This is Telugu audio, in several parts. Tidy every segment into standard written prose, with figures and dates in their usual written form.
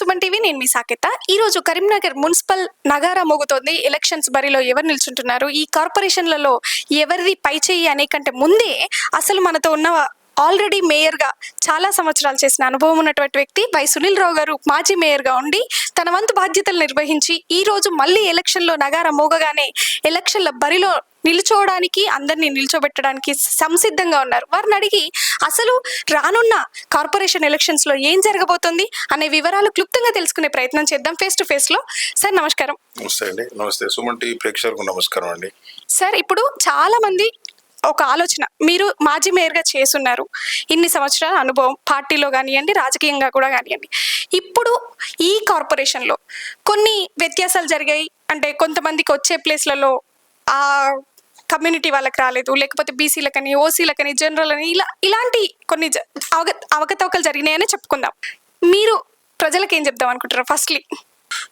సుమన్ టీవీ, నేను మీ సాకేత. ఈ రోజు కరీంనగర్ మున్సిపల్ నగారా మోగుతోంది. ఎలక్షన్స్ బరిలో ఎవరు నిల్చుంటున్నారు, ఈ కార్పొరేషన్లలో ఎవరిది పై చేయి అనే కంటే ముందే అసలు మనతో ఉన్న ఆల్రెడీ మేయర్గా చాలా సంవత్సరాలు చేసిన అనుభవం ఉన్నటువంటి వ్యక్తి వై సునీల్ రావు గారు మాజీ మేయర్గా ఉండి తన వంతు బాధ్యతలు నిర్వహించి ఈ రోజు మళ్ళీ ఎలక్షన్లో నగారా మోగగానే ఎలక్షన్ల బరిలో నిల్చోవడానికి, అందరినీ నిల్చోబెట్టడానికి సంసిద్ధంగా ఉన్నారు. వారిని అడిగి అసలు రానున్న కార్పొరేషన్ ఎలక్షన్స్ లో ఏం జరగబోతుంది అనే వివరాలు క్లుప్తంగా తెలుసుకునే ప్రయత్నం చేద్దాం ఫేస్ టు ఫేస్ లో. సార్ నమస్కారం. నమస్తే అండి. నమస్తే సుమన్ టీవీ ప్రేక్షకులకు నమస్కారం అండి. సార్, ఇప్పుడు చాలా మంది ఒక ఆలోచన, మీరు మాజీ మేయర్గా చేస్తున్నారు, ఇన్ని సంవత్సరాల అనుభవం పార్టీలో కానివ్వండి, రాజకీయంగా కూడా కానివ్వండి. ఇప్పుడు ఈ కార్పొరేషన్లో కొన్ని వ్యత్యాసాలు జరిగాయి. అంటే కొంతమందికి వచ్చే ప్లేస్లలో ఆ కమ్యూనిటీ వాళ్ళకి రాలేదు, లేకపోతే బీసీలకని, ఓసీలకని, జనరల్ అని ఇలాంటి కొన్ని అవకతవకలు జరిగినాయని చెప్పుకుందాం. మీరు ప్రజలకు ఏం చెప్దాం అనుకుంటారు? ఫస్ట్లీ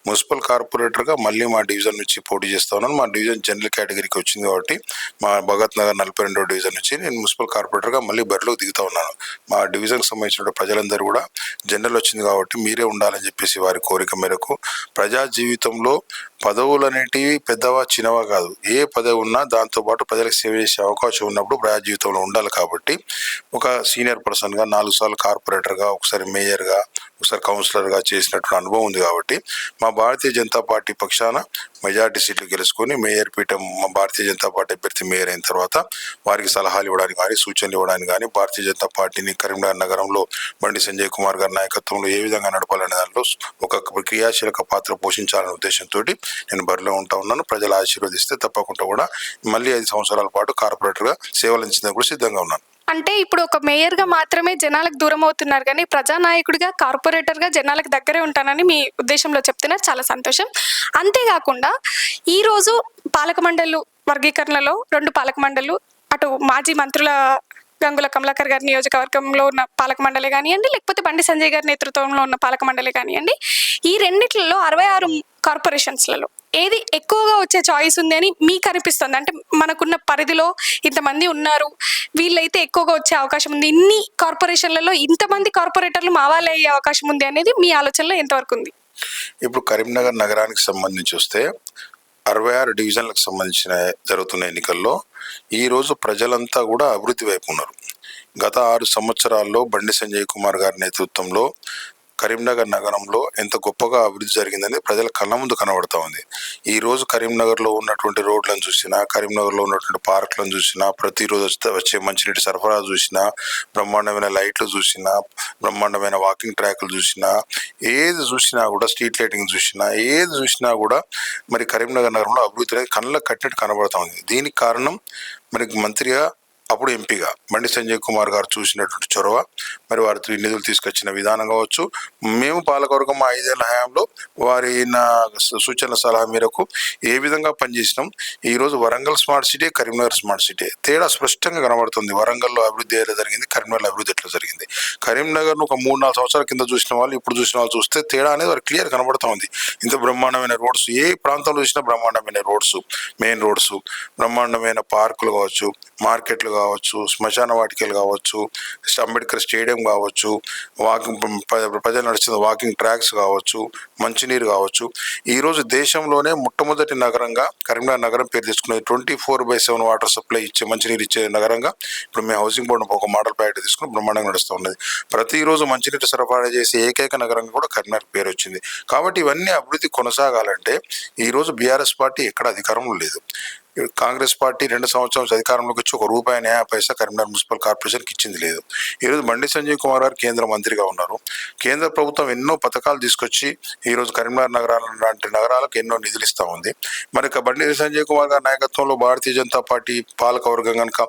మున్సిపల్ కార్పొరేటర్గా మళ్ళీ మా డివిజన్ నుంచి పోటీ చేస్తా ఉన్నాను. మా డివిజన్ జనరల్ కేటగిరీకి వచ్చింది కాబట్టి మా భగత్ నగర్ 42వ డివిజన్ నుంచి నేను మున్సిపల్ కార్పొరేటర్గా మళ్ళీ బరిలోకి దిగుతా ఉన్నాను. మా డివిజన్కి సంబంధించిన ప్రజలందరూ కూడా జనరల్ వచ్చింది కాబట్టి మీరే ఉండాలని చెప్పేసి వారి కోరిక మేరకు ప్రజా జీవితంలో పదవులు అనేటివి పెద్దవా చిన్నవా కాదు, ఏ పదవి ఉన్నా దాంతోపాటు ప్రజలకు సేవ చేసే అవకాశం ఉన్నప్పుడు ప్రజా జీవితంలో ఉండాలి. కాబట్టి ఒక సీనియర్ పర్సన్గా 4 సార్లు కార్పొరేటర్గా, ఒకసారి మేయర్గా, ఒకసారి కౌన్సిలర్గా చేసినటువంటి అనుభవం ఉంది. కాబట్టి మా భారతీయ జనతా పార్టీ పక్షాన మెజార్టీ సీట్లు గెలుచుకొని మేయర్ పీఠం మా భారతీయ జనతా పార్టీ అభ్యర్థి మేయర్ అయిన తర్వాత వారికి సలహాలు ఇవ్వడానికి కానీ, సూచనలు ఇవ్వడానికి కానీ, భారతీయ జనతా పార్టీని కరీంనగర్ నగరంలో బండి సంజయ్ కుమార్ గారి నాయకత్వంలో ఏ విధంగా నడపాలనే దానిలో ఒక క్రియాశీలక పాత్ర పోషించాలనే ఉద్దేశంతో నేను బరిలో ఉంటా ఉన్నాను. ప్రజలు ఆశీర్వదిస్తే తప్పకుండా కూడా మళ్ళీ 5 సంవత్సరాల పాటు కార్పొరేటర్గా సేవలు అందించడానికి కూడా సిద్ధంగా ఉన్నాను. అంటే ఇప్పుడు ఒక మేయర్గా మాత్రమే జనాలకు దూరం అవుతున్నారు, కానీ ప్రజానాయకుడిగా, కార్పొరేటర్గా జనాలకు దగ్గరే ఉంటానని మీ ఉద్దేశంలో చెప్తున్నారు. చాలా సంతోషం. అంతేకాకుండా ఈరోజు పాలక మండళ్ళు వర్గీకరణలో 2 పాలక మండళ్ళు, అటు మాజీ మంత్రుల గంగుల కమలాకర్ గారి నియోజకవర్గంలో ఉన్న పాలక మండలి కానివ్వండి, లేకపోతే బండి సంజయ్ గారి నేతృత్వంలో ఉన్న పాలక మండలి కానివ్వండి, ఈ రెండిట్లలో 66 కార్పొరేషన్స్లలో ఏది ఎక్కువగా వచ్చే చాయిస్ ఉంది అని మీకు అనిపిస్తుంది? అంటే మనకున్న పరిధిలో ఇంతమంది ఉన్నారు, వీళ్ళైతే ఎక్కువగా వచ్చే అవకాశం ఉంది, ఇన్ని కార్పొరేషన్లలో ఇంతమంది కార్పొరేటర్లు మా వాళ్ళే అయ్యే అవకాశం ఉంది అనేది మీ ఆలోచనలో ఎంతవరకు ఉంది? ఇప్పుడు కరీంనగర్ నగరానికి సంబంధించి వస్తే 66 డివిజన్లకు సంబంధించిన జరుగుతున్న ఎన్నికల్లో ఈరోజు ప్రజలంతా కూడా అభివృద్ధి వైపు ఉన్నారు. గత 6 సంవత్సరాల్లో బండి సంజయ్ కుమార్ గారి నేతృత్వంలో కరీంనగర్ నగరంలో ఎంత గొప్పగా అభివృద్ధి జరిగిందని ప్రజల కళ్ళ ముందు కనబడతా ఉంది. ఈరోజు కరీంనగర్లో ఉన్నటువంటి రోడ్లను చూసినా, కరీంనగర్లో ఉన్నటువంటి పార్కులను చూసినా, ప్రతిరోజు వచ్చే మంచినీటి సరఫరా చూసినా, బ్రహ్మాండమైన లైట్లు చూసినా, బ్రహ్మాండమైన వాకింగ్ ట్రాక్లు చూసినా, ఏది చూసినా కూడా, స్ట్రీట్ లైటింగ్ చూసినా, ఏది చూసినా కూడా మరి కరీంనగర్ నగరంలో అభివృద్ధి అనేది కళ్ళకు కట్టినట్టు కనబడతా ఉంది. దీనికి కారణం మరి మంత్రిగా, అప్పుడు ఎంపీగా బండి సంజయ్ కుమార్ గారు చూసినటువంటి చొరవ, మరి వారి నిధులు తీసుకొచ్చిన విధానం కావచ్చు, మేము పాలకవర్గం మా 5 ఏళ్ల హయాంలో వారి సూచనల సలహా మేరకు ఏ విధంగా పనిచేసినాం. ఈరోజు Warangal smart city, Karimnagar smart city తేడా స్పష్టంగా కనబడుతుంది. వరంగల్లో అభివృద్ధి ఎలా జరిగింది, కరీంనగర్లో అభివృద్ధి ఎట్లా జరిగింది. కరీంనగర్ను ఒక 3-4 సంవత్సరాల కింద చూసిన వాళ్ళు, ఇప్పుడు చూసిన వాళ్ళు చూస్తే తేడా అనేది వారికి క్లియర్ కనబడుతూ ఉంది. ఇంత బ్రహ్మాండమైన రోడ్స్, ఏ ప్రాంతంలో చూసినా బ్రహ్మాండమైన రోడ్స్, మెయిన్ రోడ్స్, బ్రహ్మాండమైన పార్కులు కావచ్చు, మార్కెట్లు కావచ్చు, శ్మశాన వాటికలు కావచ్చు, అంబేద్కర్ స్టేడియం కావచ్చు, వాకింగ్ ప్రజలు నడుస్తున్న వాకింగ్ ట్రాక్స్ కావచ్చు, మంచినీరు కావచ్చు. ఈరోజు దేశంలోనే మొట్టమొదటి నగరంగా కరీంనగర్ నగరం పేరు తెచ్చుకునేది 24/7 వాటర్ సప్లై ఇచ్చే, మంచినీరు ఇచ్చే నగరంగా ఇప్పుడు మేము హౌసింగ్ బోర్డు ఒక మోడల్ ప్రాజెక్ట్ తీసుకుని బ్రహ్మాండంగా నడుస్తూ ఉన్నది. ప్రతిరోజు మంచినీరు సరఫరా చేసే ఏకైక నగరంగా కూడా కరీంనగర్ పేరు వచ్చింది. కాబట్టి ఇవన్నీ అభివృద్ధి కొనసాగాలంటే ఈరోజు బీఆర్ఎస్ పార్టీ ఎక్కడ అధికారంలో లేదు. కాంగ్రెస్ పార్టీ 2 సంవత్సరాల అధికారంలోకి వచ్చి ₹1 కరీంనగర్ మున్సిపల్ కార్పొరేషన్కి ఇచ్చింది లేదు. ఈరోజు బండి సంజయ్ కుమార్ గారు కేంద్ర మంత్రిగా ఉన్నారు. కేంద్ర ప్రభుత్వం ఎన్నో పథకాలు తీసుకొచ్చి ఈరోజు కరీంనగర్ లాంటి నగరాలకు ఎన్నో నిధులు ఇస్తూ ఉంది. మరి బండి సంజయ్ కుమార్ గారి నాయకత్వంలో భారతీయ జనతా పార్టీ పాలకవర్గం కనుక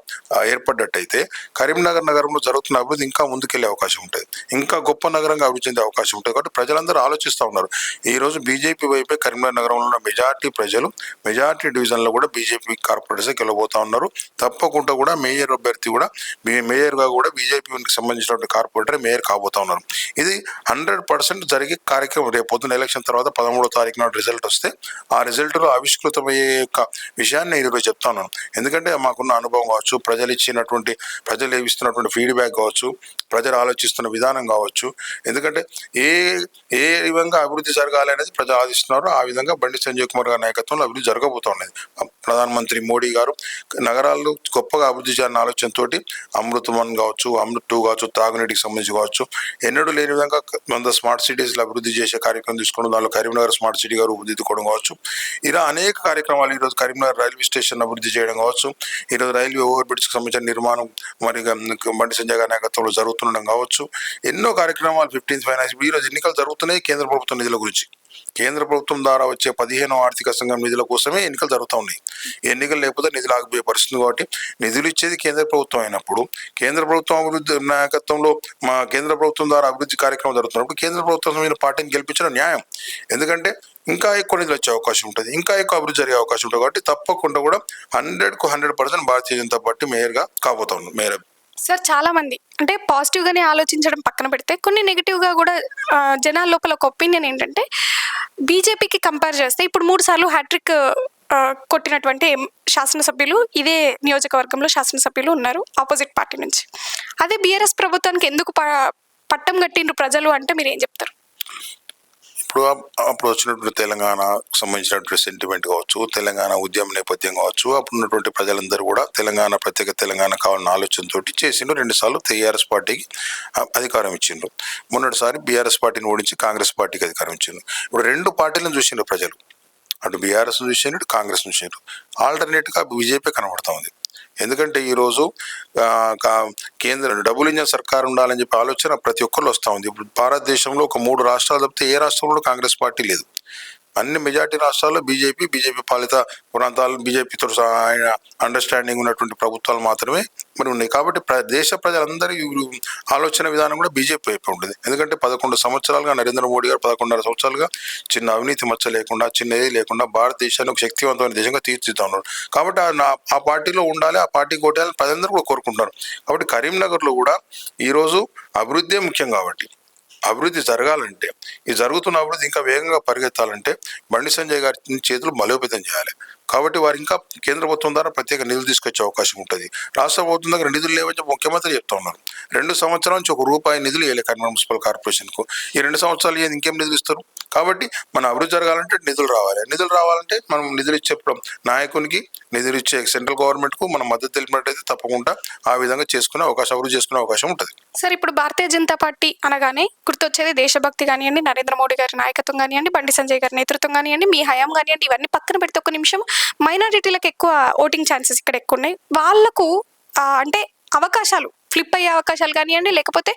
ఏర్పడ్డట్టయితే కరీంనగర్ నగరంలో జరుగుతున్న అభివృద్ధి ఇంకా ముందుకెళ్లే అవకాశం ఉంటుంది, ఇంకా గొప్ప నగరంగా అభివృద్ధి చెందే అవకాశం ఉంటుంది. కాబట్టి ప్రజలందరూ ఆలోచిస్తూ ఉన్నారు. ఈరోజు బీజేపీ వైపే కరీంనగర్ నగరంలో ఉన్న మెజార్టీ ప్రజలు, మెజార్టీ డివిజన్లో కూడా బీజేపీ బీజేపీ కార్పొరేటర్స్ గెలవబోతా ఉన్నారు. తప్పకుండా కూడా మేయర్ అభ్యర్థి కూడా మేయర్గా కూడా బీజేపీకి సంబంధించినటువంటి కార్పొరేటర్ మేయర్ కాబోతా ఉన్నారు. ఇది 100% జరిగే కార్యక్రమం. రేపు పొద్దున ఎలక్షన్ తర్వాత 13వ తారీఖు నాడు రిజల్ట్ వస్తే ఆ రిజల్ట్లో ఆవిష్కృతమయ్యే యొక్క విషయాన్ని నేను ఈరోజు చెప్తా ఉన్నాను. ఎందుకంటే మాకున్న అనుభవం కావచ్చు, ప్రజలు ఇస్తున్నటువంటి ఫీడ్బ్యాక్ కావచ్చు, ప్రజలు ఆలోచిస్తున్న విధానం కావచ్చు. ఎందుకంటే ఏ విధంగా అభివృద్ధి జరగాలి అనేది ప్రజలు ఆశిస్తున్నారు. ఆ విధంగా బండి సంజయ్ కుమార్ గారి నాయకత్వంలో అభివృద్ధి జరగబోతా ఉన్నది. ప్రధానమంత్రి మోడీ గారు నగరాల్లో గొప్పగా అభివృద్ధి చేయాలన్న ఆలోచనతోటి అమృత్ 1 కావచ్చు, అమృత్ 2 కావచ్చు, తాగునీటికి సంబంధించి కావచ్చు, ఎన్నడూ లేని విధంగా 100 స్మార్ట్ సిటీస్లో అభివృద్ధి చేసే కార్యక్రమం తీసుకోవడం, దానిలో కరీంనగర్ స్మార్ట్ సిటీగా రూపుదిద్దుకోవడం కావచ్చు. ఇలా అనేక కార్యక్రమాలు ఈరోజు కరీంనగర్ రైల్వే స్టేషన్ అభివృద్ధి చేయడం కావచ్చు, ఈరోజు రైల్వే ఓవర్ బ్రిడ్జ్కి సంబంధించిన నిర్మాణం మరి బండి సంజయ్ గారి నాయకత్వంలో జరుగుతుండడం కావచ్చు. ఎన్నో కార్యక్రమాలు 15th ఫైనాన్స్ ఈరోజు ఎన్నికలు జరుగుతున్నాయి. కేంద్ర ప్రభుత్వం నిధుల గురించి కేంద్ర ప్రభుత్వం ద్వారా వచ్చే 15వ ఆర్థిక సంఘం నిధుల కోసమే ఎన్నికలు జరుగుతూ ఉన్నాయి. ఎన్నికలు లేకపోతే నిధులు ఆగిపోయే పరిస్థితి. కాబట్టి నిధులు ఇచ్చేది కేంద్ర ప్రభుత్వం అయినప్పుడు, కేంద్ర ప్రభుత్వం అభివృద్ధి నాయకత్వంలో కేంద్ర ప్రభుత్వం ద్వారా అభివృద్ధి కార్యక్రమం జరుగుతున్నప్పుడు కేంద్ర ప్రభుత్వం పార్టీని గెలిపించడం న్యాయం. ఎందుకంటే ఇంకా ఎక్కువ నిధులు వచ్చే అవకాశం ఉంటుంది, ఇంకా ఎక్కువ అభివృద్ధి జరిగే అవకాశం ఉంటుంది. కాబట్టి తప్పకుండా కూడా 100% భారతీయ జనతా పార్టీ మేయర్గా కాబోతా ఉన్నాం. మేయర్ సార్ చాలా మంది అంటే పాజిటివ్గానే ఆలోచించడం పక్కన పెడితే కొన్ని నెగిటివ్గా కూడా జనాల లోపల ఒక ఒపీనియన్ ఏంటంటే బీజేపీకి కంపేర్ చేస్తే ఇప్పుడు 3 సార్లు హ్యాట్రిక్ కొట్టినటువంటి శాసనసభ్యులు ఇదే నియోజకవర్గంలో శాసనసభ్యులు ఉన్నారు ఆపోజిట్ పార్టీ నుంచి. అదే బీఆర్ఎస్ ప్రభుత్వానికి ఎందుకు పట్టం కట్టిండ్రు ప్రజలు అంటే మీరు ఏం చెప్తారు? అప్పుడు వచ్చినటువంటి తెలంగాణ సంబంధించినటువంటి సెంటిమెంట్ కావచ్చు, తెలంగాణ ఉద్యమ నేపథ్యం కావచ్చు, అప్పుడు ఉన్నటువంటి ప్రజలందరూ కూడా ప్రత్యేక తెలంగాణ కావాలన్న ఆలోచనతో చేసిండ్రు. 2 సార్లు టీఆర్ఎస్ పార్టీకి అధికారం ఇచ్చిండ్రు. మొన్నటిసారి బీఆర్ఎస్ పార్టీని ఓడించి కాంగ్రెస్ పార్టీకి అధికారం ఇచ్చిండ్రు. ఇప్పుడు 2 పార్టీలను చూసిండ్రు ప్రజలు. అటు బీఆర్ఎస్ చూసిండ్రు, ఇటు కాంగ్రెస్ చూసిండ్రు. ఆల్టర్నేట్గా బీజేపీ కనబడతా ఉంది. ఎందుకంటే ఈరోజు కేంద్ర డబుల్ ఇంజన్ సర్కార్ ఉండాలని చెప్పి ఆలోచన ప్రతి ఒక్కళ్ళు వస్తూ ఉంది. ఇప్పుడు భారతదేశంలో ఒక 3 రాష్ట్రాలు తప్పితే ఏ రాష్ట్రంలో కాంగ్రెస్ పార్టీ లేదు. అన్ని మెజార్టీ రాష్ట్రాల్లో బీజేపీ పాలిత ప్రాంతాలు బీజేపీతో అండర్స్టాండింగ్ ఉన్నటువంటి ప్రభుత్వాలు మాత్రమే మరి ఉన్నాయి. కాబట్టి దేశ ప్రజలందరి ఆలోచన విధానం కూడా బీజేపీ వైపు ఉంటుంది. ఎందుకంటే 11 సంవత్సరాలుగా నరేంద్ర మోడీ గారు 11.5 సంవత్సరాలుగా చిన్న అవినీతి మచ్చ లేకుండా, చిన్న ఏది లేకుండా భారతదేశాన్ని ఒక శక్తివంతమైన దేశంగా తీర్చిదిద్దుతా ఉన్నారు. కాబట్టి ఆ పార్టీలో ఉండాలి, ఆ పార్టీ కొట్టాలని ప్రజలందరూ కూడా కోరుకుంటున్నారు. కాబట్టి కరీంనగర్లో కూడా ఈరోజు అభివృద్ధే ముఖ్యం. కాబట్టి అభివృద్ధి జరగాలంటే, ఈ జరుగుతున్న అభివృద్ధి ఇంకా వేగంగా పరిగెత్తాలంటే బండి సంజయ్ గారి చేతులు బలోపేతం చేయాలి. కాబట్టి వారు ఇంకా కేంద్ర ప్రభుత్వం ద్వారా ప్రత్యేక నిధులు తీసుకొచ్చే అవకాశం ఉంటుంది. రాష్ట్ర ప్రభుత్వం దగ్గర నిధులు లేవని చెప్పి ముఖ్యమంత్రి చెప్తా ఉన్నారు. 2 సంవత్సరాల నుంచి ₹1 నిధులు ఇవ్వలే కరీంనగర్ మున్సిపల్ కార్పొరేషన్కు. ఈ 2 సంవత్సరాలు ఇంకేం నిధులు ఇస్తారు? కాబట్టి మన అభివృద్ధి జరగాలంటే నిధులు రావాలి. నిధులు రావాలంటే మనం నిధులు ఇచ్చే నాయకునికి, నిధులు ఇచ్చే సెంట్రల్ గవర్నమెంట్కు మనం మద్దతు తెలిపినట్టయితే తప్పకుండా ఆ విధంగా అభివృద్ధి చేసుకునే అవకాశం ఉంటుంది. సార్ ఇప్పుడు భారతీయ జనతా పార్టీ అనగానే గుర్తొచ్చేది దేశభక్తి కానివ్వండి, నరేంద్ర మోడీ గారి నాయకత్వం కానివ్వండి, బండి సంజయ్ గారి నేతృత్వం కానివ్వండి, మీ హయాం కానివ్వండి, ఇవన్నీ పక్కన పెడితే ఒక నిమిషం మైనారిటీలకు ఎక్కువ ఓటింగ్ ఛాన్సెస్ ఇక్కడ ఎక్కువ ఉన్నాయి. వాళ్ళకు అంటే అవకాశాలు ఫ్లిప్ అయ్యే అవకాశాలు కానివ్వండి, లేకపోతే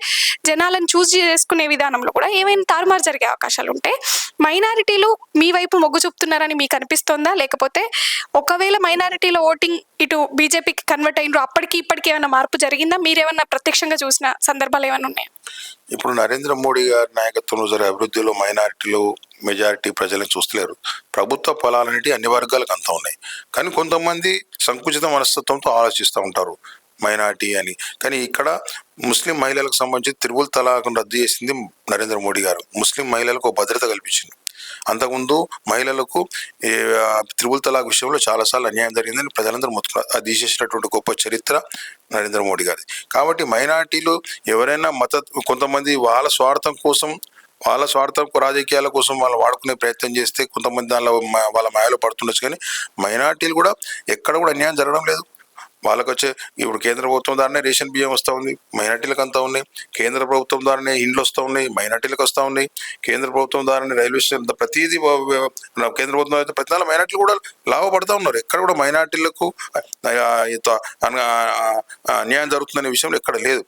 జనాలను చూస్ చేసుకునే విధానంలో కూడా ఏమైనా తారుమారు జరిగే అవకాశాలు ఉంటే మైనారిటీలు మీ వైపు మొగ్గు చూపుతున్నారని మీకు అనిపిస్తోందా? లేకపోతే ఒకవేళ మైనారిటీలో ఓటింగ్ ఇటు బీజేపీకి కన్వర్ట్ అయినరు అప్పటికి ఇప్పటికి ఏమైనా మార్పు జరిగిందా? మీరేమన్నా ప్రత్యక్షంగా చూసిన సందర్భాలు ఏమైనా ఉన్నాయా? ఇప్పుడు నరేంద్ర మోడీ గారి నాయకత్వంలో జరిగే అభివృద్ధిలో మైనారిటీలు మెజారిటీ ప్రజలను చూస్తలేరు. ప్రభుత్వ ఫలాలనేవి అన్ని వర్గాలకు అంతా ఉన్నాయి. కానీ కొంతమంది సంకుచిత మనస్తత్వంతో ఆలోచిస్తూ ఉంటారు మైనారిటీ అని. కానీ ఇక్కడ ముస్లిం మహిళలకు సంబంధించి త్రిపుల్ తలాక్ను రద్దు చేసింది నరేంద్ర మోడీ గారు. ముస్లిం మహిళలకు భద్రత కల్పించింది. అంతకుముందు మహిళలకు త్రిపుల్ తలాక్ విషయంలో చాలాసార్లు అన్యాయం జరిగిందని ప్రజలందరూ మొత్తుకున్నారు. అది తీసేసినటువంటి గొప్ప చరిత్ర నరేంద్ర మోడీ గారిది. కాబట్టి మైనారిటీలు ఎవరైనా కొంతమంది వాళ్ళ స్వార్థం రాజకీయాల కోసం వాళ్ళు వాడుకునే ప్రయత్నం చేస్తే కొంతమంది దానిలో వాళ్ళ మాయలో పడుతుండొచ్చు. కానీ మైనారిటీలు కూడా ఎక్కడ కూడా అన్యాయం జరగడం లేదు. వాళ్ళకు వచ్చే ఇప్పుడు కేంద్ర ప్రభుత్వం ద్వారానే రేషన్ బియ్యం వస్తూ ఉంది, మైనార్టీలకు అంతా ఉన్నాయి. కేంద్ర ప్రభుత్వం ద్వారానే ఇండ్లు వస్తూ ఉన్నాయి, మైనార్టీలకు వస్తూ ఉన్నాయి. కేంద్ర ప్రభుత్వం ద్వారానే రైల్వే స్టేషన్ ప్రతిదీ కేంద్ర ప్రభుత్వం అయితే ప్రతి నెల మైనార్టీలు కూడా లాభపడుతూ ఉన్నారు. ఎక్కడ కూడా మైనార్టీలకు అన్యాయం జరుగుతుందనే విషయంలో ఎక్కడ లేదు.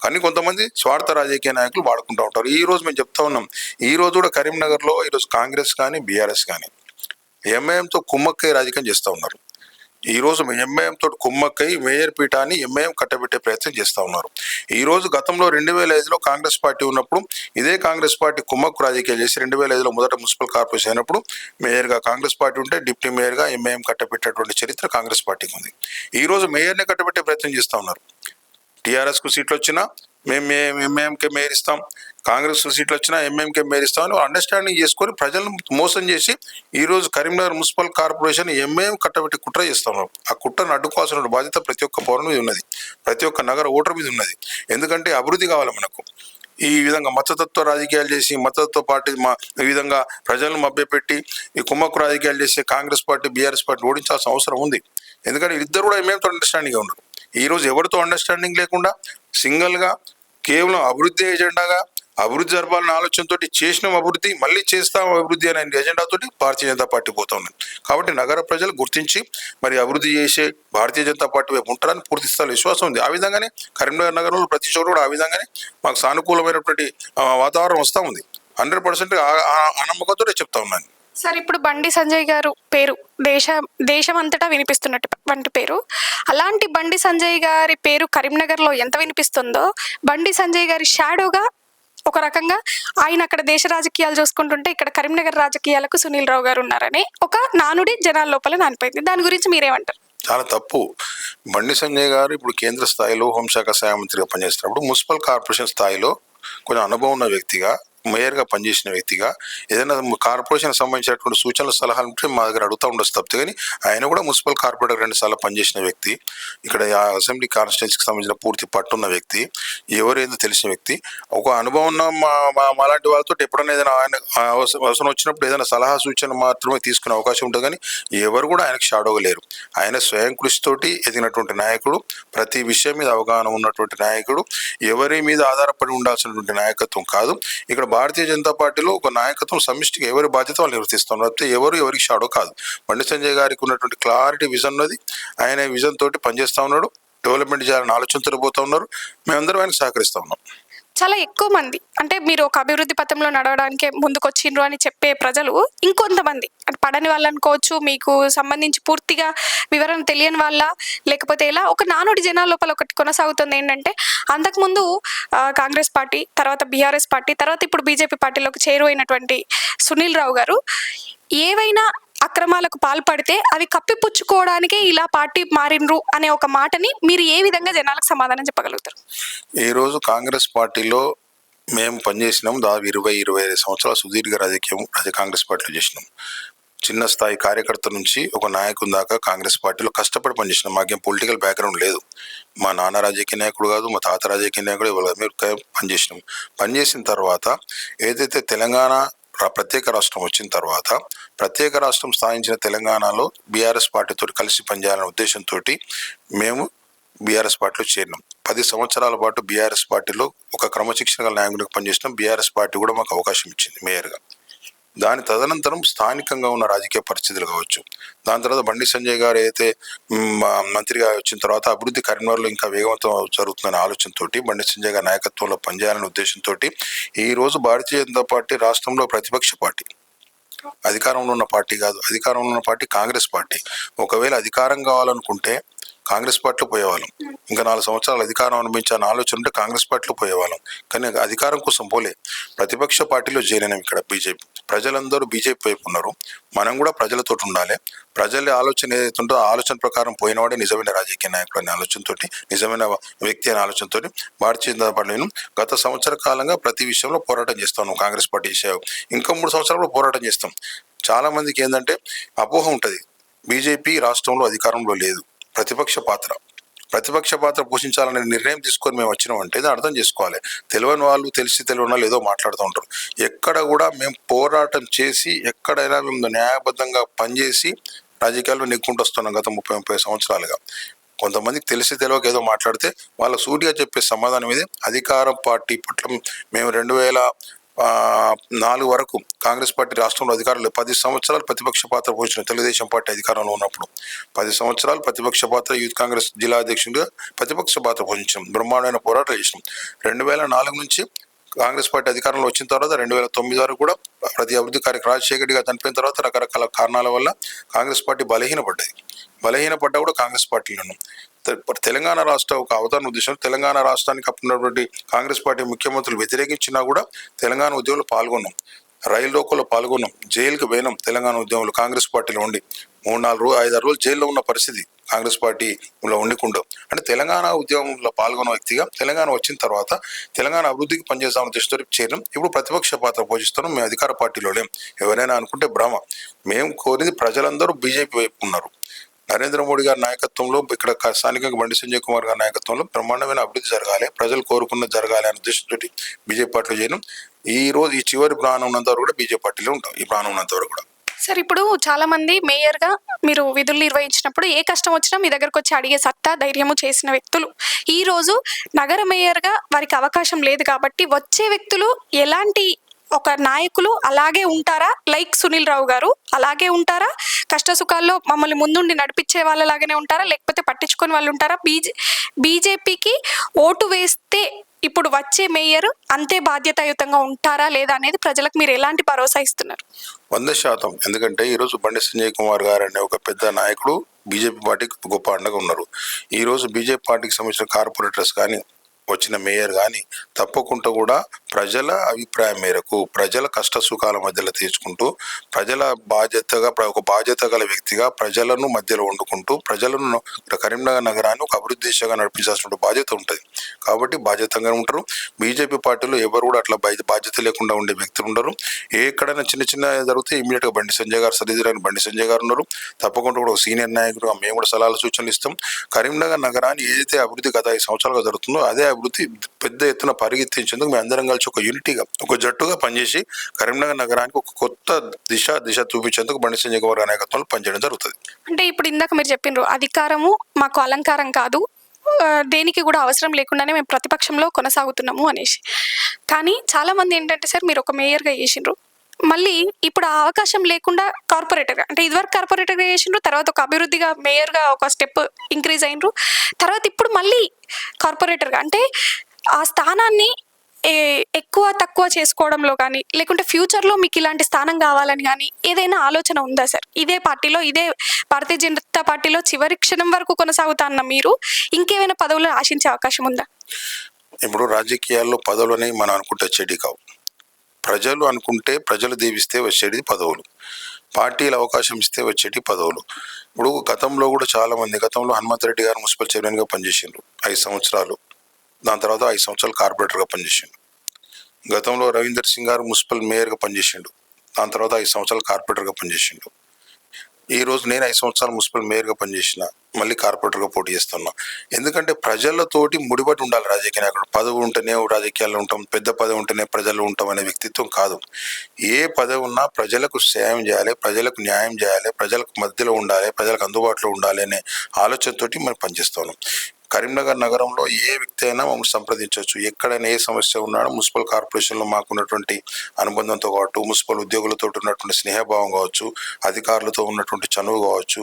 కానీ కొంతమంది స్వార్థ రాజకీయ నాయకులు వాడుకుంటూ ఉంటారు. ఈ రోజు మేము చెప్తా ఉన్నాం, ఈ రోజు కూడా కరీంనగర్లో ఈరోజు కాంగ్రెస్ కానీ బీఆర్ఎస్ కానీ ఎంఐఎంతో కుమ్మక్కై రాజకీయం చేస్తూ ఉన్నారు. ఈరోజు ఎంఐఎం తోటి కుమ్మక్కై మేయర్ పీఠాన్ని ఎంఐఎం కట్టబెట్టే ప్రయత్నం చేస్తూ ఉన్నారు. ఈరోజు గతంలో 2005లో కాంగ్రెస్ పార్టీ ఉన్నప్పుడు ఇదే కాంగ్రెస్ పార్టీ కుమ్మక్కు రాజకీయాలు చేసి 2005లో మొదట మున్సిపల్ కార్పొరేషన్ అయినప్పుడు మేయర్గా కాంగ్రెస్ పార్టీ ఉంటే డిప్యూటీ మేయర్గా ఎంఐఎం కట్టబెట్టేటువంటి చరిత్ర కాంగ్రెస్ పార్టీకి ఉంది. ఈరోజు మేయర్నే కట్టబెట్టే ప్రయత్నం చేస్తూ ఉన్నారు. టీఆర్ఎస్కు సీట్లు వచ్చినా మేము ఎంఐఎంకే మేయర్ ఇస్తాం, కాంగ్రెస్ సీట్లు వచ్చినా ఎంఐఎంకే మేయర్ ఇస్తామని అండర్స్టాండింగ్ చేసుకొని ప్రజలను మోసం చేసి ఈరోజు కరీంనగర్ మున్సిపల్ కార్పొరేషన్ ఎంఐఎం కట్టబెట్టి కుట్ర చేస్తా ఉన్నారు. ఆ కుట్రను అడ్డుకోవాల్సిన బాధ్యత ప్రతి ఒక్క పౌరుని మీద ఉన్నది, ప్రతి ఒక్క నగర ఓటర్ మీద ఉన్నది. ఎందుకంటే అభివృద్ధి కావాలి మనకు. ఈ విధంగా మతతత్వ రాజకీయాలు చేసి మతతత్వ పార్టీ ఈ విధంగా ప్రజలను మభ్యపెట్టి ఈ కుమ్మక్కు రాజకీయాలు చేసి కాంగ్రెస్ పార్టీ బీఆర్ఎస్ పార్టీ ఓడించాల్సిన అవసరం ఉంది. ఎందుకంటే ఇద్దరు కూడా ఎంఐఎంతో అండర్స్టాండింగ్గా ఉన్నారు. ఈరోజు ఎవరితో అండర్స్టాండింగ్ లేకుండా సింగిల్గా కేవలం అభివృద్ధి ఎజెండాగా అభివృద్ధి జరపాలన్న ఆలోచనతో చేసిన అభివృద్ధి మళ్ళీ చేస్తాం అభివృద్ధి అనే ఎజెండాతోటి భారతీయ జనతా పార్టీ పోతా ఉంది. కాబట్టి నగర ప్రజలు గుర్తించి మరి అభివృద్ధి చేసే భారతీయ జనతా పార్టీ వైపు ఉంటారని పూర్తి స్థాయి విశ్వాసం ఉంది. ఆ విధంగానే కరీంనగర్ నగరంలో ప్రతి చోట కూడా ఆ విధంగానే మాకు సానుకూలమైనటువంటి వాతావరణం వస్తూ ఉంది. 100% ఆ నమ్మకంతో చెప్తా ఉన్నాను. సార్, ఇప్పుడు బండి సంజయ్ గారు పేరు దేశమంతటా వినిపిస్తున్నటువంటి పేరు. అలాంటి బండి సంజయ్ గారి పేరు కరీంనగర్లో ఎంత వినిపిస్తుందో, బండి సంజయ్ గారి షాడోగా ఒక రకంగా ఆయన అక్కడ దేశ రాజకీయాలు చూసుకుంటుంటే ఇక్కడ కరీంనగర్ రాజకీయాలకు సునీల్ రావు గారు ఉన్నారని ఒక నానుడి జనాల లోపల నానిపోయింది. దాని గురించి మీరేమంటారు? చాలా తప్పు. బండి సంజయ్ గారు ఇప్పుడు కేంద్ర స్థాయిలో హోంశాఖ సహాయ మంత్రిగా పనిచేస్తున్నప్పుడు మున్సిపల్ కార్పొరేషన్ స్థాయిలో కొంచెం అనుభవం ఉన్న వ్యక్తిగా, మేయర్గా పనిచేసిన వ్యక్తిగా ఏదైనా కార్పొరేషన్ సంబంధించినటువంటి సూచనలు సలహాలు ఉంటే మా దగ్గర అడుగుతూ ఉండొచ్చు తప్పితే, కానీ ఆయన కూడా మున్సిపల్ కార్పొరేటర్ 2 సార్లు పనిచేసిన వ్యక్తి, ఇక్కడ అసెంబ్లీ కాన్స్టిట్యున్సీకి సంబంధించిన పూర్తి పట్టున్న వ్యక్తి, ఎవరేందో తెలిసిన వ్యక్తి. ఒక అనుభవం ఉన్న మాలాంటి వాళ్ళతో ఎప్పుడైనా ఏదైనా ఆయన అవసరం వచ్చినప్పుడు ఏదైనా సలహా సూచన మాత్రమే తీసుకునే అవకాశం ఉంటుంది. కానీ ఎవరు కూడా ఆయనకు షాడోగా లేరు. ఆయన స్వయం కృషితోటి ఎదిగినటువంటి నాయకుడు, ప్రతి విషయం మీద అవగాహన ఉన్నటువంటి నాయకుడు, ఎవరి మీద ఆధారపడి ఉండాల్సినటువంటి నాయకత్వం కాదు. ఇక్కడ భారతీయ జనతా పార్టీలో ఒక నాయకత్వం సమిష్టిగా ఎవరి బాధ్యత వాళ్ళు నిర్వర్తిస్తాం తప్పితే ఎవరికి షాడో కాదు. బండి సంజయ్ గారికి ఉన్నటువంటి క్లారిటీ విజన్ ఉన్నది. ఆయన విజన్ తోటి పనిచేస్తూ ఉన్నాడు, డెవలప్మెంట్ చేయాలని ఆలోచనతో పోతా ఉన్నారు. మేమందరం ఆయనకు సహకరిస్తా ఉన్నాం. చాలా ఎక్కువ మంది అంటే మీరు ఒక అభివృద్ధి పథంలో నడవడానికి ముందుకొచ్చిండ్రు అని చెప్పే ప్రజలు ఇంకొంతమంది అంటే పడని వాళ్ళు అనుకోవచ్చు, మీకు సంబంధించి పూర్తిగా వివరణ తెలియని వాళ్ళ, లేకపోతే ఎలా ఒక నానుడి జనాల లోపల ఒకటి కొనసాగుతుంది ఏంటంటే, అంతకుముందు కాంగ్రెస్ పార్టీ, తర్వాత బీఆర్ఎస్ పార్టీ, తర్వాత ఇప్పుడు బీజేపీ పార్టీలోకి చేరువైనటువంటి సునీల్ రావు గారు ఏవైనా అక్రమాలకు పాల్పడితే అవి కప్పిపుచ్చుకోవడానికే ఇలా పార్టీ మారిండ్రు అనే ఒక మాటని మీరు ఏ విధంగా జనాలకు సమాధానం చెప్పగలుగుతారు? ఈరోజు కాంగ్రెస్ పార్టీలో మేము పనిచేసినాం. దాదాపు 20-25 సంవత్సరాల సుదీర్ఘ రాజకీయం కాంగ్రెస్ పార్టీలో చేసినాం. చిన్న స్థాయి కార్యకర్త నుంచి ఒక నాయకుని దాకా కాంగ్రెస్ పార్టీలో కష్టపడి పనిచేసినాం. మాకేం పొలిటికల్ బ్యాక్గ్రౌండ్ లేదు. మా నాన్న రాజకీయ నాయకుడు కాదు, మా తాత రాజకీయ నాయకుడు ఇవ్వలేదు. మేము పనిచేసినాం. పనిచేసిన తర్వాత ఏదైతే తెలంగాణ ప్రత్యేక రాష్ట్రం వచ్చిన తర్వాత ప్రత్యేక రాష్ట్రం స్థాపించిన తెలంగాణలో బీఆర్ఎస్ పార్టీతో కలిసి పనిచేయాలనే ఉద్దేశంతో మేము బీఆర్ఎస్ పార్టీలో చేరినాం. 10 సంవత్సరాల పాటు బీఆర్ఎస్ పార్టీలో ఒక క్రమశిక్షణ గల నాయకుడిగా పనిచేసినాం. బీఆర్ఎస్ పార్టీ కూడా మాకు అవకాశం ఇచ్చింది మేయర్గా. దాని తదనంతరం స్థానికంగా ఉన్న రాజకీయ పరిస్థితులు కావచ్చు, దాని తర్వాత బండి సంజయ్ గారు అయితే మంత్రిగా వచ్చిన తర్వాత అభివృద్ధి కరీంనగర్లో ఇంకా వేగవంతం జరుగుతుందనే ఆలోచనతో బండి సంజయ్ గారి నాయకత్వంలో పనిచేయాలనే ఉద్దేశంతో ఈరోజు భారతీయ జనతా పార్టీ రాష్ట్రంలో ప్రతిపక్ష పార్టీ, అధికారంలో ఉన్న పార్టీ కాదు. అధికారంలో ఉన్న పార్టీ కాంగ్రెస్ పార్టీ. ఒకవేళ అధికారం కావాలనుకుంటే కాంగ్రెస్ పార్టీలో పోయేవాళ్ళం. ఇంకా 4 సంవత్సరాలు అధికారం అనుభవించాలని ఆలోచన ఉంటే కాంగ్రెస్ పార్టీలో పోయేవాళ్ళం. కానీ అధికారం కోసం పోలే, ప్రతిపక్ష పార్టీలో చేరినాం. ఇక్కడ బీజేపీ ప్రజలందరూ బీజేపీ వైపు ఉన్నారు. మనం కూడా ప్రజలతో ఉండాలి. ప్రజల ఆలోచన ఏదైతే ఉందో ఆ ఆలోచన ప్రకారం పోయినవాడే నిజమైన రాజకీయ నాయకుడు అనే ఆలోచనతోటి, నిజమైన వ్యక్తి అనే ఆలోచనతో భారతీయ జనతా పార్టీలో గత సంవత్సర కాలంగా ప్రతి విషయంలో పోరాటం చేస్తాను. కాంగ్రెస్ పార్టీ చేసావు, ఇంకా 3 సంవత్సరాలు పోరాటం చేస్తాం. చాలా మందికి ఏంటంటే అపోహ ఉంటుంది, బీజేపీ రాష్ట్రంలో అధికారంలో లేదు, ప్రతిపక్ష పాత్ర పోషించాలనే నిర్ణయం తీసుకొని మేము వచ్చినాం అంటే దాన్ని అర్థం చేసుకోవాలి. తెలియని వాళ్ళు తెలియని వాళ్ళు ఏదో మాట్లాడుతూ ఉంటారు. ఎక్కడ కూడా మేము పోరాటం చేసి ఎక్కడైనా మేము న్యాయబద్ధంగా పనిచేసి రాజకీయాల్లో నెగ్గుంటూ వస్తున్నాం గత 30-30 సంవత్సరాలుగా. కొంతమందికి తెలియక ఏదో మాట్లాడితే వాళ్ళ సూటిగా చెప్పే సమాధానం ఇది. అధికార పార్టీ పట్ల మేము 2004 వరకు కాంగ్రెస్ పార్టీ రాష్ట్రంలో అధికారంలో 10 సంవత్సరాలు ప్రతిపక్ష పాత్ర పోషించిన తెలుగుదేశం పార్టీ అధికారంలో ఉన్నప్పుడు 10 సంవత్సరాలు ప్రతిపక్ష పాత్ర యూత్ కాంగ్రెస్ జిల్లా అధ్యక్షుడిగా ప్రతిపక్ష పాత్ర పోషించాం. బ్రహ్మాండమైన పోరాటాలు చేసినాం. 2004 నుంచి కాంగ్రెస్ పార్టీ అధికారంలో వచ్చిన తర్వాత 2009 వరకు కూడా ప్రతి అభివృద్ధి కార్యక్రమం రాజశేఖర రెడ్డి గారు చనిపోయిన తర్వాత రకరకాల కారణాల వల్ల కాంగ్రెస్ పార్టీ బలహీనపడ్డా కూడా కాంగ్రెస్ పార్టీలోను తెలంగాణ రాష్ట్ర ఒక అవతరణ ఉద్దేశం తెలంగాణ రాష్ట్రానికి అప్పుడున్నటువంటి కాంగ్రెస్ పార్టీ ముఖ్యమంత్రులు వ్యతిరేకించినా కూడా తెలంగాణ ఉద్యమంలో పాల్గొన్నాం, రైలు రోకోలో పాల్గొన్నాం, జైలుకి పోయినాం. తెలంగాణ ఉద్యమంలో కాంగ్రెస్ పార్టీలో ఉండి 3-4 5-6 రోజులు జైల్లో ఉన్న పరిస్థితి కాంగ్రెస్ పార్టీలో ఉండికుండా. అంటే తెలంగాణ ఉద్యమంలో పాల్గొన్న వ్యక్తిగా తెలంగాణ వచ్చిన తర్వాత తెలంగాణ అభివృద్ధికి పనిచేస్తామని దృష్టితో చేరినాం. ఇప్పుడు ప్రతిపక్ష పాత్ర పోషిస్తున్నాం. మేము అధికార పార్టీలో లేం. ఎవరైనా అనుకుంటే భ్రమ. మేము కోరింది ప్రజలందరూ బీజేపీ వైపు ఉన్నారు. నరేంద్ర మోడీ గారి నాయకత్వంలో ఇక్కడ స్థానికంగా బండి సంజయ్ కుమార్ గారి నాయకత్వంలో బ్రహ్మాండమైన అభివృద్ధి జరగాలి, ప్రజలు కోరుకున్నది జరగాలి అనే ఉద్దేశంతో బీజేపీ పార్టీలో చేయడం. ఈ చివరి ప్రాణం ఉన్నంత వరకు కూడా బీజేపీ పార్టీలో ఉంటాం. ఈ ప్రాణం ఉన్నంత వరకు కూడా. సార్, ఇప్పుడు చాలా మంది మేయర్గా మీరు విధులు నిర్వహించినప్పుడు ఏ కష్టం వచ్చినా మీ దగ్గరకు వచ్చి అడిగే సత్తా ధైర్యము చేసిన వ్యక్తులు ఈ రోజు నగర మేయర్గా వారికి అవకాశం లేదు కాబట్టి వచ్చే వ్యక్తులు ఎలాంటి ఒక నాయకులు అలాగే ఉంటారా? లైక్ సునీల్ రావు గారు అలాగే ఉంటారా? కష్ట సుఖాల్లో మమ్మల్ని ముందుండి నడిపించే వాళ్ళలాగానే ఉంటారా? లేకపోతే పట్టించుకొని వాళ్ళు ఉంటారా? బీజేపీకి ఓటు వేస్తే ఇప్పుడు వచ్చే మేయర్ అంతే బాధ్యతాయుతంగా ఉంటారా లేదా అనేది ప్రజలకు మీరు ఎలాంటి భరోసా ఇస్తున్నారు? 100%. ఎందుకంటే ఈరోజు బండి సంజయ్ కుమార్ గారు అనే ఒక పెద్ద నాయకుడు బీజేపీ పార్టీకి గొప్ప అండగా ఉన్నారు. ఈరోజు బీజేపీ పార్టీకి సంబంధించిన కార్పొరేటర్స్ కానీ వచ్చిన మేయర్ కానీ తప్పకుండా కూడా ప్రజల అభిప్రాయం మేరకు ప్రజల కష్ట సుఖాల మధ్యలో తీర్చుకుంటూ ఒక బాధ్యత గల వ్యక్తిగా ప్రజలను మధ్యలో వండుకుంటూ ప్రజలను కరీంనగర్ నగరాన్ని ఒక అభివృద్ధి దిశగా నడిపించాల్సిన బాధ్యత ఉంటుంది. కాబట్టి బాధ్యతగా ఉంటారు. బీజేపీ పార్టీలో ఎవరు కూడా అట్లా బాధ్యత లేకుండా ఉండే వ్యక్తులు ఉండరు. ఎక్కడైనా చిన్న జరిగితే ఇమీడియట్గా బండి సంజయ్ గారు సరిదిరాని బండి సంజయ్ గారు ఉన్నారు. తప్పకుండా కూడా ఒక సీనియర్ నాయకుడు, మేము కూడా సలహాలు సూచనలు ఇస్తాం. కరీంనగర్ నగరాన్ని ఏదైతే అభివృద్ధి గత 5 సంవత్సరాలుగా జరుగుతుందో అదే అభివృద్ధి పెద్ద ఎత్తున పరిగెత్తించేందుకు మేము అందరం కలిసి ఒక యూనిటీగా ఒక జట్టుగా పనిచేసి కరీంనగర్ నగరానికి ఒక కొత్త దిశ చూపించేందుకు బండి సంజయ్ కుమార్ నాయకత్వంలో పనిచేయడం జరుగుతుంది. అంటే ఇప్పుడు ఇందాక మీరు చెప్పినారు అధికారము మాకు అలంకారం కాదు, దేనికి కూడా అవసరం లేకుండానే మేము ప్రతిపక్షంలో కొనసాగుతున్నాము అనేసి. కానీ చాలా మంది ఏంటంటే సార్, మీరు ఒక మేయర్గా చేసిండ్రు, మళ్ళీ ఇప్పుడు ఆ అవకాశం లేకుండా కార్పొరేటర్గా, అంటే ఇదివరకు కార్పొరేటర్గా చేసిండ్రు, తర్వాత ఒక అభివృద్ధిగా మేయర్గా ఒక స్టెప్ ఇంక్రీజ్ అయినరు, తర్వాత ఇప్పుడు మళ్ళీ కార్పొరేటర్గా, అంటే ఆ స్థానాన్ని ఎక్కువ తక్కువ చేసుకోవడంలో కానీ లేకుంటే ఫ్యూచర్లో మీకు ఇలాంటి స్థానం కావాలని కానీ ఏదైనా ఆలోచన ఉందా సార్? ఇదే పార్టీలో, ఇదే భారతీయ జనతా పార్టీలో చివరి క్షణం వరకు కొనసాగుతా అన్న మీరు ఇంకేమైనా పదవులు ఆశించే అవకాశం ఉందా? ఇప్పుడు రాజకీయాల్లో పదవులని మనం అనుకుంటే చెడి కావు. ప్రజలు అనుకుంటే, ప్రజలు దీవిస్తే వచ్చేది పదవులు. పార్టీలు అవకాశం ఇస్తే వచ్చేటి పదవులు. ఇప్పుడు గతంలో కూడా చాలామంది, గతంలో హనుమంతరెడ్డి గారు మున్సిపల్ చైర్మన్గా పనిచేసిండ్రు 5 సంవత్సరాలు. దాని తర్వాత 5 సంవత్సరాలు కార్పొరేటర్గా పనిచేసిండు. గతంలో రవీందర్ సింగ్ గారు మున్సిపల్ మేయర్గా పనిచేసిండు. దాని తర్వాత 5 సంవత్సరాలు కార్పొరేటర్గా పనిచేసిండు. ఈ రోజు నేను 5 సంవత్సరాలు మున్సిపల్ మేయర్గా పనిచేసిన, మళ్ళీ కార్పొరేటర్గా పోటీ చేస్తున్నా. ఎందుకంటే ప్రజలతోటి ముడిపడి ఉండాలి రాజకీయ నాయకుడు. పదవి ఉంటేనే రాజకీయాల్లో ఉంటాం, పెద్ద పదవి ఉంటేనే ప్రజలు ఉంటాం అనే వ్యక్తిత్వం కాదు. ఏ పదవి ఉన్నా ప్రజలకు సాయం చేయాలి, ప్రజలకు న్యాయం చేయాలి, ప్రజలకు మధ్యలో ఉండాలి, ప్రజలకు అందుబాటులో ఉండాలి అనే ఆలోచనతోటి మనం పనిచేస్తున్నాం. కరీంనగర్ నగరంలో ఏ వ్యక్తి అయినా మమ్మల్ని సంప్రదించవచ్చు. ఎక్కడైనా ఏ సమస్య ఉన్నాడో మున్సిపల్ కార్పొరేషన్లో మాకున్నటువంటి అనుబంధంతో కావచ్చు, మున్సిపల్ ఉద్యోగులతో ఉన్నటువంటి స్నేహభావం కావచ్చు, అధికారులతో ఉన్నటువంటి చనువు కావచ్చు,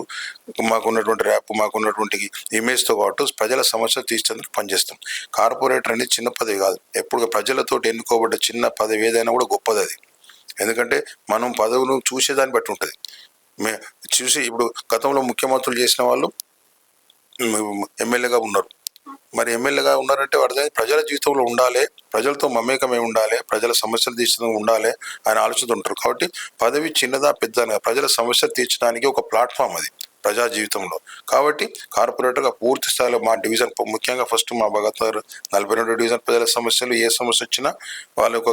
మాకున్నటువంటి ర్యాప్, మాకున్నటువంటి ఇమేజ్తో కావచ్చు, ప్రజల సమస్యలు తీర్చేందుకు పనిచేస్తాం. కార్పొరేటర్ అనేది చిన్న పదవి కాదు. ఎప్పుడు ప్రజలతో ఎన్నుకోబడ్డ చిన్న పదవి ఏదైనా కూడా గొప్పది అది. ఎందుకంటే మనం పదవును చూసేదాన్ని బట్టి ఉంటుంది. చూసి ఇప్పుడు గతంలో ముఖ్యమంత్రులు చేసిన వాళ్ళు ఎమ్మెల్యేగా ఉన్నారు. మరి ఎమ్మెల్యేగా ఉన్నారంటే వాడి ప్రజల జీవితంలో ఉండాలి, ప్రజలతో మమేకమై ఉండాలి, ప్రజల సమస్యలు తీర్చడం ఉండాలి అని ఆలోచన ఉంటారు. కాబట్టి పదవి చిన్నదా పెద్దదా, ప్రజల సమస్యలు తీర్చడానికి ఒక ప్లాట్ఫామ్ అది ప్రజా జీవితంలో. కాబట్టి కార్పొరేటర్గా పూర్తి స్థాయిలో మా డివిజన్, ముఖ్యంగా ఫస్ట్ మా భగత్ నగర్ 42 డివిజన్ ప్రజల సమస్యలు ఏ సమస్య వచ్చినా వాళ్ళకి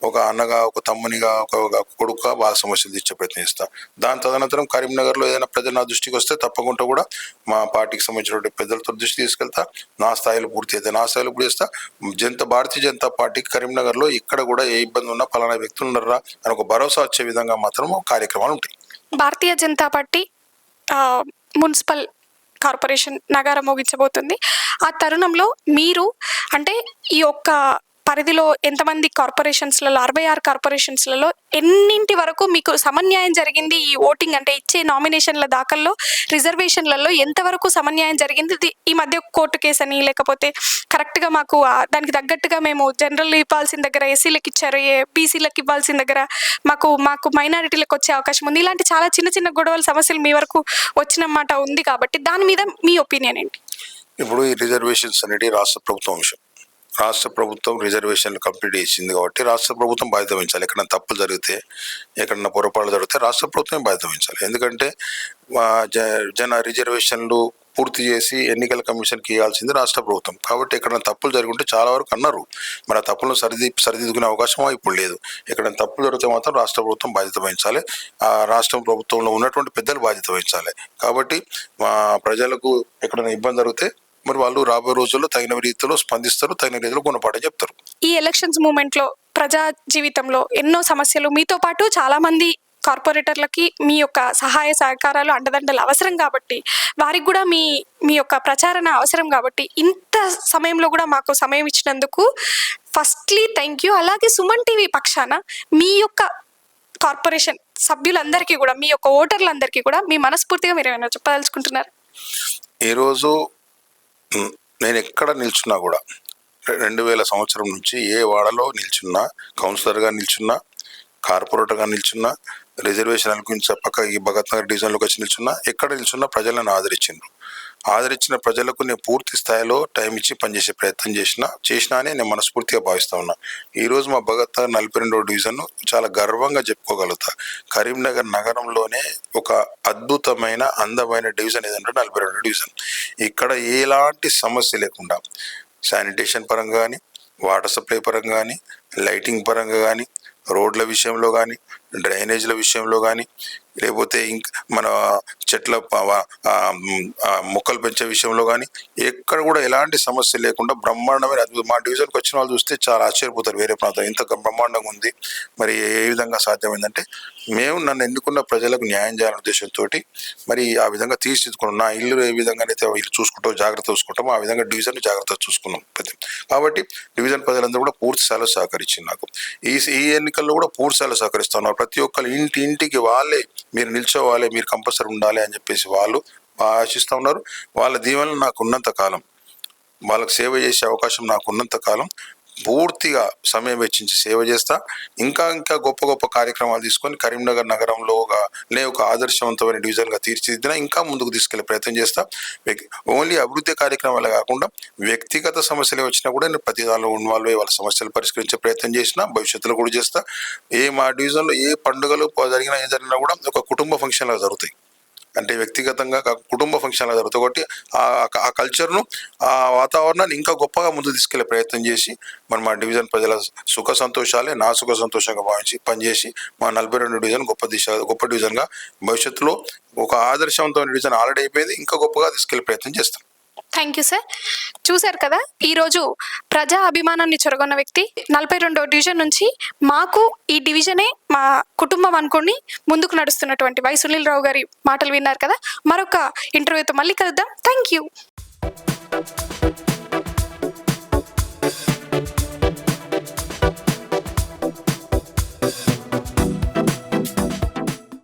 ఒక అన్నగా, ఒక తమ్మునిగా, ఒక కొడుకుగా వాళ్ళ సమస్యలు తీర్చే ప్రయత్నం చేస్తాం. దాని తదనంతరం కరీంనగర్లో ఏదైనా ప్రజలు నా దృష్టికి వస్తే తప్పకుండా కూడా మా పార్టీకి సంబంధించినటువంటి పెద్దలతో దృష్టి తీసుకెళ్తా. నా స్థాయిలో పూర్తి అయితే నా స్థాయిలో పూర్తి చేస్తా. భారతీయ జనతా పార్టీకి కరీంనగర్లో ఇక్కడ కూడా ఏ ఇబ్బంది ఉన్నా పలానా వ్యక్తులు ఉన్నారా అని ఒక భరోసా వచ్చే విధంగా మాత్రం కార్యక్రమాలు ఉంటాయి. Bharatiya Janata party municipal corporation నగరం ముగించబోతుంది. ఆ తరుణంలో మీరు అంటే ఈ ఒక్క పరిధిలో ఎంతమంది కార్పొరేషన్స్లలో 66 కార్పొరేషన్స్లలో ఎన్నింటి వరకు మీకు సమన్యాయం జరిగింది? ఈ ఓటింగ్ అంటే ఇచ్చే నామినేషన్ల దాఖల్లో రిజర్వేషన్లలో ఎంతవరకు సమన్యాయం జరిగింది? ఈ మధ్య కోర్టు కేసు అని లేకపోతే కరెక్ట్గా మాకు దానికి తగ్గట్టుగా మేము జనరల్ ఇవ్వాల్సిన దగ్గర ఎస్సీలకు ఇచ్చారు, బీసీలకు ఇవ్వాల్సిన దగ్గర మాకు మైనారిటీలకు వచ్చే అవకాశం ఉంది. ఇలాంటి చాలా చిన్న చిన్న గొడవల సమస్యలు మీ వరకు వచ్చినమాట ఉంది కాబట్టి దాని మీద మీ ఒపీనియన్ ఏంటి? ఇప్పుడు ఈ రిజర్వేషన్స్ అనేది రాష్ట్ర ప్రభుత్వం అంశం. రాష్ట్ర ప్రభుత్వం రిజర్వేషన్లు కంప్లీట్ చేసింది కాబట్టి రాష్ట్ర ప్రభుత్వం బాధ్యత వహించాలి. ఎక్కడైనా తప్పులు జరిగితే, ఎక్కడైనా పొరపాట్లు జరిగితే రాష్ట్ర ప్రభుత్వం బాధ్యత వహించాలి. ఎందుకంటే రిజర్వేషన్లు పూర్తి చేసి ఎన్నికల కమిషన్కి ఇవ్వాల్సింది రాష్ట్ర ప్రభుత్వం. కాబట్టి ఎక్కడైనా తప్పులు జరిగి ఉంటే చాలా వరకు అన్నారు, మన తప్పులను సరిదిద్దుకునే అవకాశం ఇప్పుడు లేదు. ఎక్కడైనా తప్పులు జరిగితే మాత్రం రాష్ట్ర ప్రభుత్వం బాధ్యత వహించాలి. ఆ రాష్ట్ర ప్రభుత్వంలో ఉన్నటువంటి పెద్దలు బాధ్యత వహించాలి. కాబట్టి మా ప్రజలకు ఎక్కడైనా ఇబ్బంది జరిగితే మరి వాళ్ళు రాబోయే రోజుల్లో తగిన రీతిలో స్పందిస్తారు, తగిన రీతిలో గుణపాఠం చెప్తారు. ఈ ఎలక్షన్స్ మూమెంట్లో ప్రజా జీవితంలో ఎన్నో సమస్యలు, మీతో పాటు చాలా మంది కార్పొరేటర్లకి మీ యొక్క సహాయ సహకారాలు అండదండలు అవసరం కాబట్టి, వారికి కూడా మీ యొక్క ప్రచారణ అవసరం కాబట్టి, ఇంత సమయంలో కూడా మాకు సమయం ఇచ్చినందుకు ఫస్ట్లీ థ్యాంక్ యూ. అలాగే సుమన్ టీవీ పక్షాన మీ యొక్క కార్పొరేషన్ సభ్యులందరికీ కూడా, మీ యొక్క ఓటర్లందరికీ కూడా మీ మనస్ఫూర్తిగా మీరు ఏమైనా చెప్పదలుచుకుంటున్నారు? ఈరోజు నేను ఎక్కడ నిల్చున్నా కూడా 2000 సంవత్సరం నుంచి ఏ వాడలో నిల్చున్నా, కౌన్సిలర్గా నిల్చున్నా, కార్పొరేటర్గా నిల్చున్నా, రిజర్వేషన్ అనుకుంటే పక్క ఈ భగత్ నగర్ డివిజన్లోకి వచ్చి నిల్చున్నా, ఎక్కడ నిల్చున్నా ప్రజలను ఆదరించిన ప్రజలకు నేను పూర్తి స్థాయిలో టైం ఇచ్చి పనిచేసే ప్రయత్నం చేసినా అని నేను మనస్ఫూర్తిగా భావిస్తా ఉన్నా. ఈరోజు మా భగత్ నగర్ 42వ డివిజన్ చాలా గర్వంగా చెప్పుకోగలుగుతా. కరీంనగర్ నగరంలోనే ఒక అద్భుతమైన అందమైన డివిజన్ ఏదంటే 42వ డివిజన్. ఇక్కడ ఎలాంటి సమస్య లేకుండా శానిటేషన్ పరంగా కానీ, వాటర్ సప్లై పరంగా కానీ, లైటింగ్ పరంగా కానీ, రోడ్ల విషయంలో కానీ, డ్రైనేజ్ల విషయంలో కానీ, లేకపోతే మన చెట్ల మొక్కలు పెంచే విషయంలో కానీ ఎక్కడ కూడా ఎలాంటి సమస్య లేకుండా బ్రహ్మాండమైన మా డివిజన్కి వచ్చిన వాళ్ళు చూస్తే చాలా ఆశ్చర్యపోతారు. వేరే ప్రాంతం ఇంత బ్రహ్మాండంగా ఉంది, మరి ఏ విధంగా సాధ్యమైందంటే మేము నన్ను ఎన్నుకున్న ప్రజలకు న్యాయం చేయాలనే ఉద్దేశంతో మరి ఆ విధంగా తీర్చిదిద్దుకున్నాం. నా ఇల్లు ఏ విధంగా అయితే ఇల్లు జాగ్రత్త చూసుకుంటామో ఆ విధంగా డివిజన్ జాగ్రత్తగా చూసుకున్నాం. కాబట్టి డివిజన్ ప్రజలందరూ కూడా పూర్తి స్థాయిలో సహకరించింది నాకు. ఈ ఎన్నికల్లో కూడా పూర్తి స్థాయిలో సహకరిస్తున్నారు. ప్రతి ఒక్కరు ఇంటికి వాళ్ళే మీరు నిల్చోవాలి, మీరు కంపల్సరీ ఉండాలి అని చెప్పేసి వాళ్ళు ఆశిస్తూ ఉన్నారు. వాళ్ళ దీవెనలు నాకు ఉన్నంత కాలం, వాళ్ళకు సేవ చేసే అవకాశం నాకు ఉన్నంత కాలం పూర్తిగా సమయం వెచ్చించి సేవ చేస్తా. ఇంకా గొప్ప కార్యక్రమాలు తీసుకొని కరీంనగర్ నగరంలో ఒక ఆదర్శవంతమైన డివిజన్గా తీర్చిదిద్దిన ఇంకా ముందుకు తీసుకెళ్లే ప్రయత్నం చేస్తా. ఓన్లీ అభివృద్ధి కార్యక్రమాలే కాకుండా వ్యక్తిగత సమస్యలు వచ్చినా కూడా నేను ప్రతి దానిలో ఇన్వాల్వ్ అయ్యి వాళ్ళ సమస్యలు పరిష్కరించే ప్రయత్నం చేసినా, భవిష్యత్తులో కూడా చేస్తా. మా డివిజన్లో ఏ పండుగలు జరిగినా కూడా ఒక కుటుంబ ఫంక్షన్గా జరుగుతాయి. అంటే వ్యక్తిగతంగా కుటుంబ ఫంక్షన్లా జరుగుతాయి. కాబట్టి ఆ కల్చర్ను, ఆ వాతావరణాన్ని ఇంకా గొప్పగా ముందు తీసుకెళ్లే ప్రయత్నం చేసి మా డివిజన్ ప్రజల సుఖ సంతోషాలే నా సుఖ సంతోషంగా భావించి పనిచేసి మా 42 డివిజన్ గొప్ప డివిజన్గా భవిష్యత్తులో ఒక ఆదర్శవంతమైన డివిజన్ ఆల్రెడీ అయిపోయింది, ఇంకా గొప్పగా తీసుకెళ్లే ప్రయత్నం చేస్తాం. Thank you sir. చూశారు కదా, ఈరోజు ప్రజా అభిమానాన్ని చొరగొన్న వ్యక్తి 42వ డివిజన్ నుంచి మాకు ఈ డివిజనే మా కుటుంబం అనుకుని ముందుకు నడుస్తున్నటువంటి వై సునీల్ రావు గారి మాటలు విన్నారు కదా. మరొక ఇంటర్వ్యూతో మళ్ళీ కలుద్దాం. Thank you.